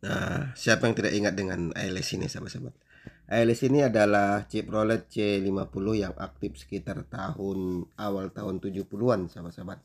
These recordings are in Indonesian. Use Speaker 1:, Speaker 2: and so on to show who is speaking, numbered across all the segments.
Speaker 1: Nah, siapa yang tidak ingat dengan ALS ini, sahabat-sahabat? ALS ini adalah Chevrolet C50 yang aktif sekitar awal tahun 70-an, sahabat-sahabat.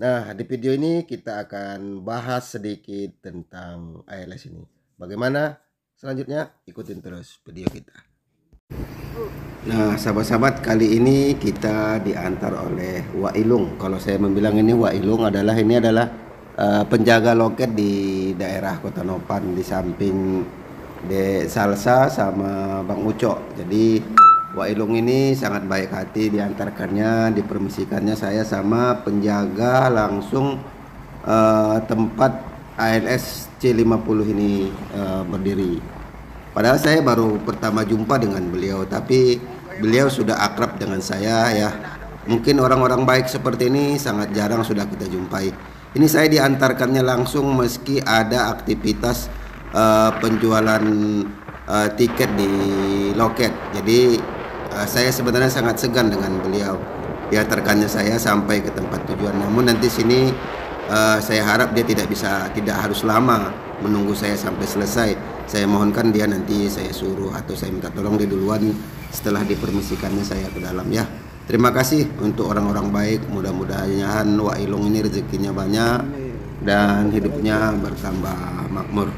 Speaker 1: Nah, di video ini kita akan bahas sedikit tentang ALS ini. Bagaimana selanjutnya? Ikutin terus video kita. Nah, sahabat-sahabat, kali ini kita diantar oleh Wailung. Kalau saya membilang ini Wailung adalah penjaga loket di daerah Kota Nopan, di samping De Salsa sama Bang Ucok. Jadi Wailung ini sangat baik hati, diantarkannya, dipermisikannya saya sama penjaga langsung tempat ALS C50 ini berdiri. Padahal saya baru pertama jumpa dengan beliau, tapi beliau sudah akrab dengan saya ya. Mungkin orang-orang baik seperti ini sangat jarang sudah kita jumpai. Ini saya diantarkannya langsung meski ada aktivitas penjualan tiket di loket. Jadi saya sebenarnya sangat segan dengan beliau diantarkannya saya sampai ke tempat tujuan. Namun nanti sini saya harap dia tidak harus lama menunggu saya sampai selesai. Saya mohonkan dia nanti saya suruh atau saya minta tolong dia duluan setelah dipermisikannya saya ke dalam ya. Terima kasih untuk orang-orang baik. Mudah-mudahan Wailung ini rezekinya banyak dan hidupnya bertambah makmur.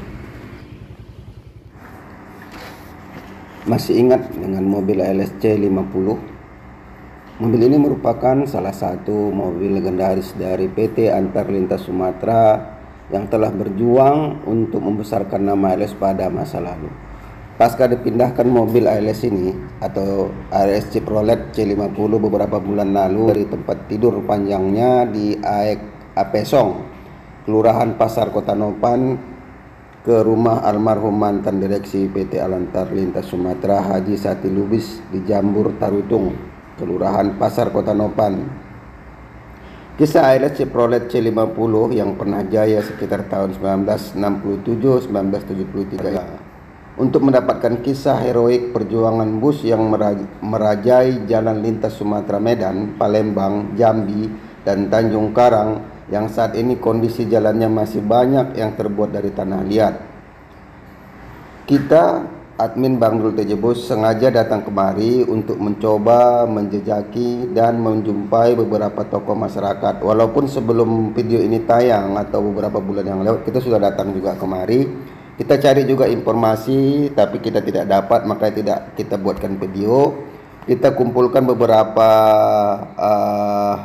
Speaker 1: Masih ingat dengan mobil LSC 50? Mobil ini merupakan salah satu mobil legendaris dari PT Antar Lintas Sumatera yang telah berjuang untuk membesarkan nama ALS pada masa lalu. Pasca dipindahkan mobil ALS ini atau ALS Chevrolet C50 beberapa bulan lalu dari tempat tidur panjangnya di Aek Apesong, Kelurahan Pasar Kota Nopan, ke rumah almarhum mantan direksi PT Antar Lintas Sumatera Haji Sati Lubis di Jambur Tarutung, Kelurahan Pasar Kota Nopan. Kisah ALS Chevrolet C50 yang pernah jaya sekitar tahun 1967-1973 untuk mendapatkan kisah heroik perjuangan bus yang merajai jalan lintas Sumatera, Medan, Palembang, Jambi, dan Tanjung Karang yang saat ini kondisi jalannya masih banyak yang terbuat dari tanah liat. Kita, admin Bang Dul TJ Bus, sengaja datang kemari untuk mencoba menjejaki dan menjumpai beberapa tokoh masyarakat. Walaupun sebelum video ini tayang atau beberapa bulan yang lewat kita sudah datang juga kemari. Kita cari juga informasi tapi kita tidak dapat, makanya tidak kita buatkan video. Kita kumpulkan beberapa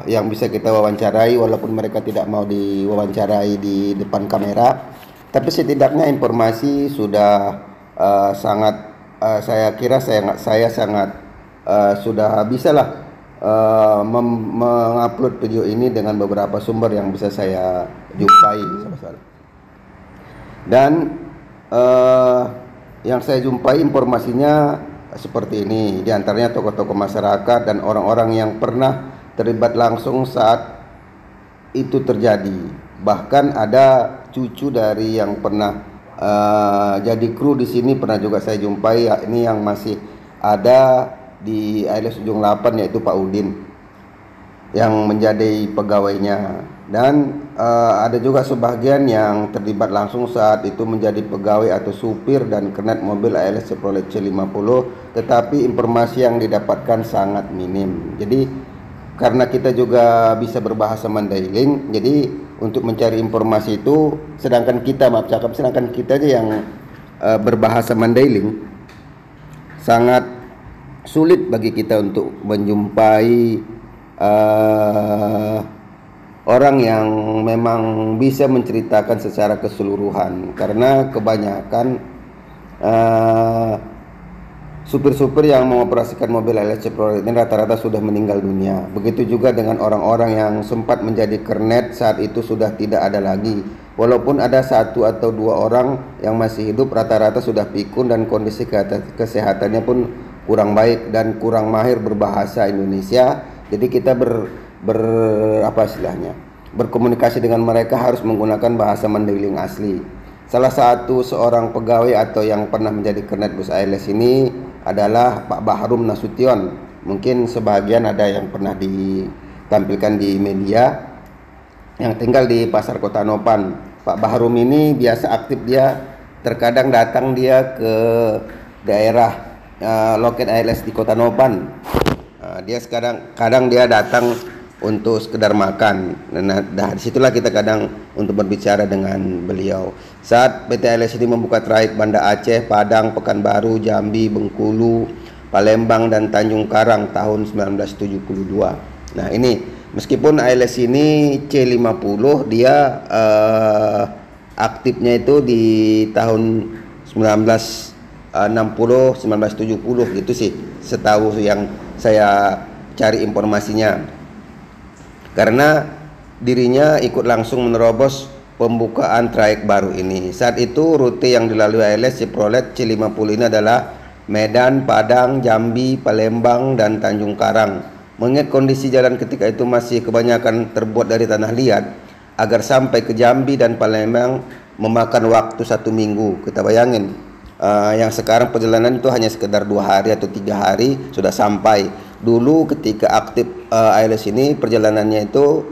Speaker 1: yang bisa kita wawancarai walaupun mereka tidak mau diwawancarai di depan kamera. Tapi setidaknya informasi sudah sangat saya kira saya sangat sudah bisalah mengupload video ini dengan beberapa sumber yang bisa saya jumpai. Dan yang saya jumpai informasinya seperti ini, diantaranya tokoh-tokoh masyarakat dan orang-orang yang pernah terlibat langsung saat itu terjadi. Bahkan ada cucu dari yang pernah jadi kru di sini pernah juga saya jumpai, ya, ini yang masih ada di ALS Ujung 8 yaitu Pak Udin yang menjadi pegawainya. Dan ada juga sebagian yang terlibat langsung saat itu menjadi pegawai atau supir dan kernet mobil ALS Chevrolet C50, tetapi informasi yang didapatkan sangat minim. Jadi karena kita juga bisa berbahasa Mandailing, jadi untuk mencari informasi itu sedangkan kita aja yang berbahasa Mandailing, sangat sulit bagi kita untuk menjumpai orang yang memang bisa menceritakan secara keseluruhan, karena kebanyakan supir-supir yang mengoperasikan mobil ALS Chevrolet ini rata-rata sudah meninggal dunia. Begitu juga dengan orang-orang yang sempat menjadi kernet saat itu sudah tidak ada lagi. Walaupun ada satu atau dua orang yang masih hidup, rata-rata sudah pikun dan kondisi kesehatannya pun kurang baik dan kurang mahir berbahasa Indonesia. Jadi kita berkomunikasi dengan mereka harus menggunakan bahasa Mandailing asli. Salah satu seorang pegawai atau yang pernah menjadi kernet bus ALS ini adalah Pak Bahrum Nasution. Mungkin sebagian ada yang pernah ditampilkan di media, yang tinggal di Pasar Kota Nopan. Pak Bahrum ini biasa aktif dia terkadang datang dia ke daerah loket ALS di Kota Noban. Dia kadang dia datang untuk sekedar makan. Nah, disitulah kita kadang untuk berbicara dengan beliau. Saat PT ALS ini membuka trayek Banda Aceh, Padang, Pekanbaru, Jambi, Bengkulu, Palembang, dan Tanjung Karang tahun 1972. Nah, ini meskipun ALS ini C50, dia aktifnya itu di tahun 1960, 1970 gitu sih, setahu yang saya cari informasinya. Karena dirinya ikut langsung menerobos pembukaan trayek baru ini. Saat itu rute yang dilalui ALS Chevrolet C50 ini adalah Medan, Padang, Jambi, Palembang, dan Tanjung Karang. Mengingat kondisi jalan ketika itu masih kebanyakan terbuat dari tanah liat, agar sampai ke Jambi dan Palembang memakan waktu 1 minggu. Kita bayangin, yang sekarang perjalanan itu hanya sekedar 2 hari atau 3 hari sudah sampai. Dulu ketika aktif ALS ini perjalanannya itu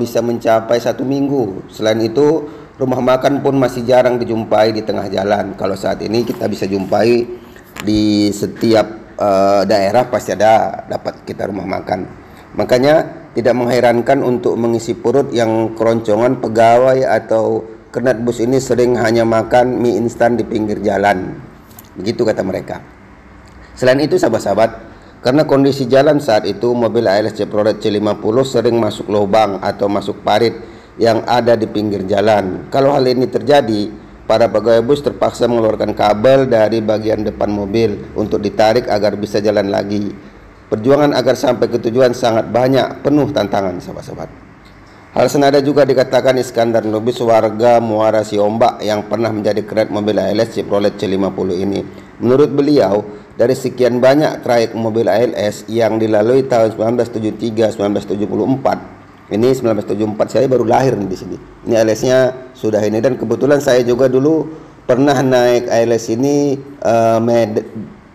Speaker 1: bisa mencapai 1 minggu. Selain itu rumah makan pun masih jarang dijumpai di tengah jalan. Kalau saat ini kita bisa jumpai di setiap daerah pasti dapat kita rumah makan. Makanya tidak mengherankan untuk mengisi perut yang keroncongan pegawai atau kernet bus ini sering hanya makan mie instan di pinggir jalan. Begitu kata mereka. Selain itu sahabat-sahabat, karena kondisi jalan saat itu mobil ALS Chevrolet C50 sering masuk lubang atau masuk parit yang ada di pinggir jalan. Kalau hal ini terjadi, para pegawai bus terpaksa mengeluarkan kabel dari bagian depan mobil untuk ditarik agar bisa jalan lagi. Perjuangan agar sampai ke tujuan sangat banyak, penuh tantangan sahabat-sahabat. Hal senada juga dikatakan Iskandar Lubis, warga Muara Siombak yang pernah menjadi kernet mobil ALS Chevrolet C50 ini. Menurut beliau, dari sekian banyak trayek mobil ALS yang dilalui tahun 1973-1974, ini 1974 saya baru lahir di sini. Ini ALS-nya sudah ini, dan kebetulan saya juga dulu pernah naik ALS ini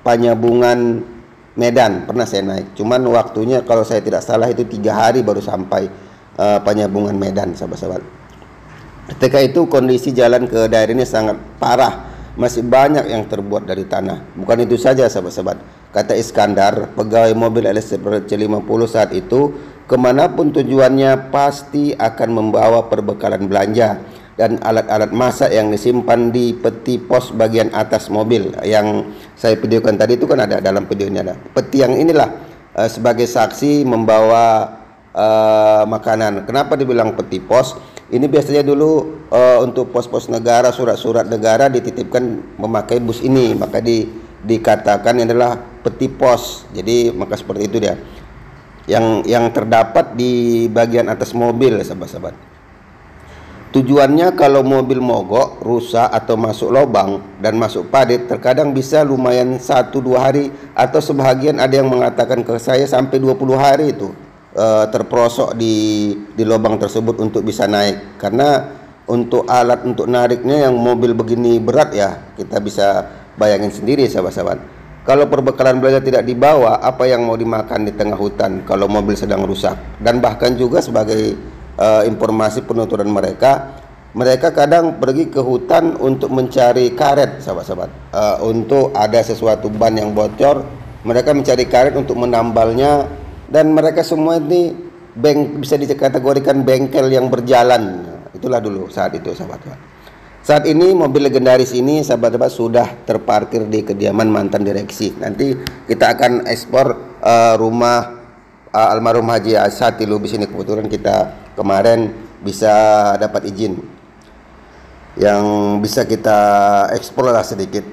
Speaker 1: Panyabungan Medan, pernah saya naik. Cuman waktunya kalau saya tidak salah itu 3 hari baru sampai Panyabungan Medan, sahabat-sahabat. Ketika itu kondisi jalan ke daerah ini sangat parah. Masih banyak yang terbuat dari tanah. Bukan itu saja sahabat-sahabat, kata Iskandar, pegawai mobil ALS Chevrolet C50 saat itu, kemanapun tujuannya pasti akan membawa perbekalan belanja dan alat-alat masak yang disimpan di peti pos bagian atas mobil. Yang saya videokan tadi itu kan ada dalam videonya, ada peti yang inilah sebagai saksi membawa makanan. Kenapa dibilang peti pos? Ini biasanya dulu untuk pos-pos negara, surat-surat negara dititipkan memakai bus ini, maka dikatakan ini adalah peti pos. Jadi maka seperti itu dia. Yang terdapat di bagian atas mobil, sahabat-sahabat. Tujuannya kalau mobil mogok, rusak atau masuk lubang dan masuk parit, terkadang bisa lumayan 1-2 hari, atau sebahagian ada yang mengatakan ke saya sampai 20 hari itu terperosok di lubang tersebut untuk bisa naik. Karena untuk alat untuk nariknya yang mobil begini berat ya, kita bisa bayangin sendiri sahabat-sahabat. Kalau perbekalan belanja tidak dibawa, apa yang mau dimakan di tengah hutan kalau mobil sedang rusak? Dan bahkan juga sebagai informasi penuturan mereka kadang pergi ke hutan untuk mencari karet sahabat-sahabat. Untuk ada sesuatu ban yang bocor, mereka mencari karet untuk menambalnya. Dan mereka semua ini bisa dikategorikan bengkel yang berjalan. Itulah dulu saat itu sahabat-sahabat. Saat ini mobil legendaris ini sahabat-sahabat sudah terparkir di kediaman mantan direksi. Nanti kita akan ekspor rumah almarhum Haji Asati Lubis ini. Kebetulan kita kemarin bisa dapat izin yang bisa kita ekspor lah sedikit.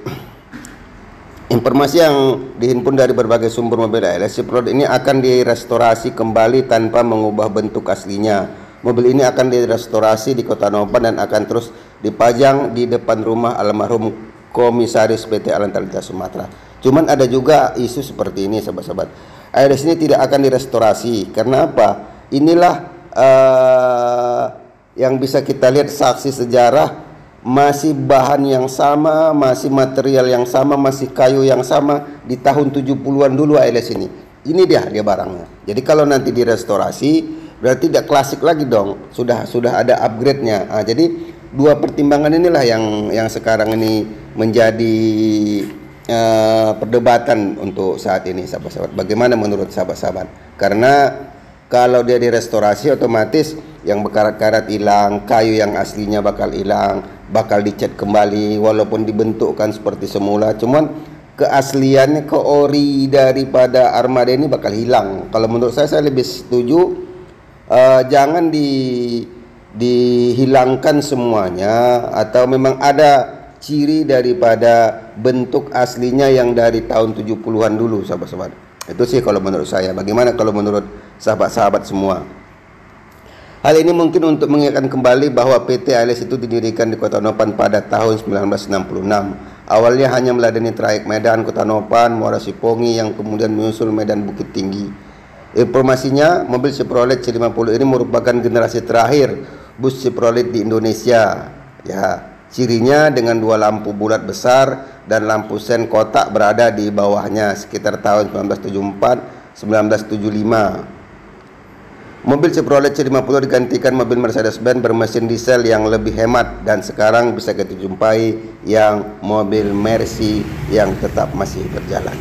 Speaker 1: Informasi yang dihimpun dari berbagai sumber mobil ALS Chevrolet ini akan direstorasi kembali tanpa mengubah bentuk aslinya. Mobil ini akan direstorasi di Kota Noban dan akan terus dipajang di depan rumah almarhum Komisaris PT Alantalita Sumatera. Cuman ada juga isu seperti ini sahabat-sahabat. ALS ini tidak akan direstorasi. Karena apa? Inilah yang bisa kita lihat saksi sejarah. Masih bahan yang sama, masih material yang sama, masih kayu yang sama di tahun 70-an dulu ALS ini. Ini dia barangnya. Jadi kalau nanti direstorasi berarti tidak klasik lagi dong. Sudah ada upgrade-nya. Jadi dua pertimbangan inilah yang sekarang ini menjadi perdebatan untuk saat ini, sahabat-sahabat. Bagaimana menurut sahabat-sahabat? Karena kalau dia direstorasi otomatis yang berkarat-karat hilang, kayu yang aslinya bakal hilang, bakal dicat kembali walaupun dibentukkan seperti semula, cuman keasliannya, keori daripada armada ini bakal hilang. Kalau menurut saya lebih setuju jangan dihilangkan semuanya, atau memang ada ciri daripada bentuk aslinya yang dari tahun 70-an dulu, sahabat-sahabat. Itu sih kalau menurut saya. Bagaimana kalau menurut sahabat-sahabat semua? Hal ini mungkin untuk mengingatkan kembali bahwa PT ALS itu didirikan di Kota Nopan pada tahun 1966. Awalnya hanya meladeni trayek Medan, Kota Nopan, Muara Sipongi yang kemudian menyusul Medan Bukit Tinggi. Informasinya, mobil Chevrolet C50 ini merupakan generasi terakhir bus Chevrolet di Indonesia. Ya, cirinya dengan dua lampu bulat besar dan lampu sen kotak berada di bawahnya sekitar tahun 1974-1975. Mobil Chevrolet C50 digantikan mobil Mercedes-Benz bermesin diesel yang lebih hemat, dan sekarang bisa kita jumpai yang mobil Mercy yang tetap masih berjalan.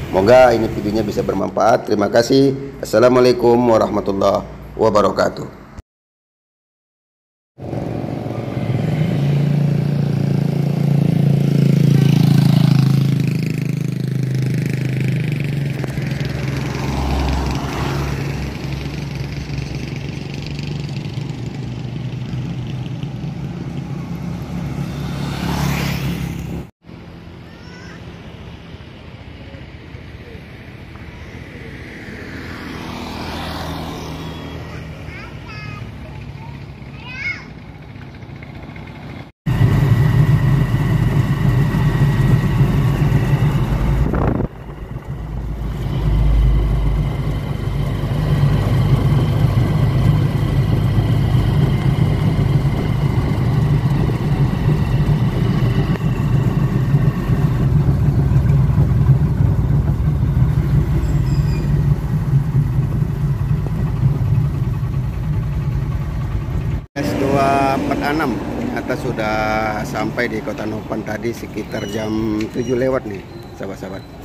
Speaker 1: Semoga ini videonya bisa bermanfaat. Terima kasih. Assalamualaikum warahmatullahi wabarakatuh. S246 ternyata sudah sampai di Kota Nopan tadi sekitar jam 7 lewat nih, sahabat-sahabat.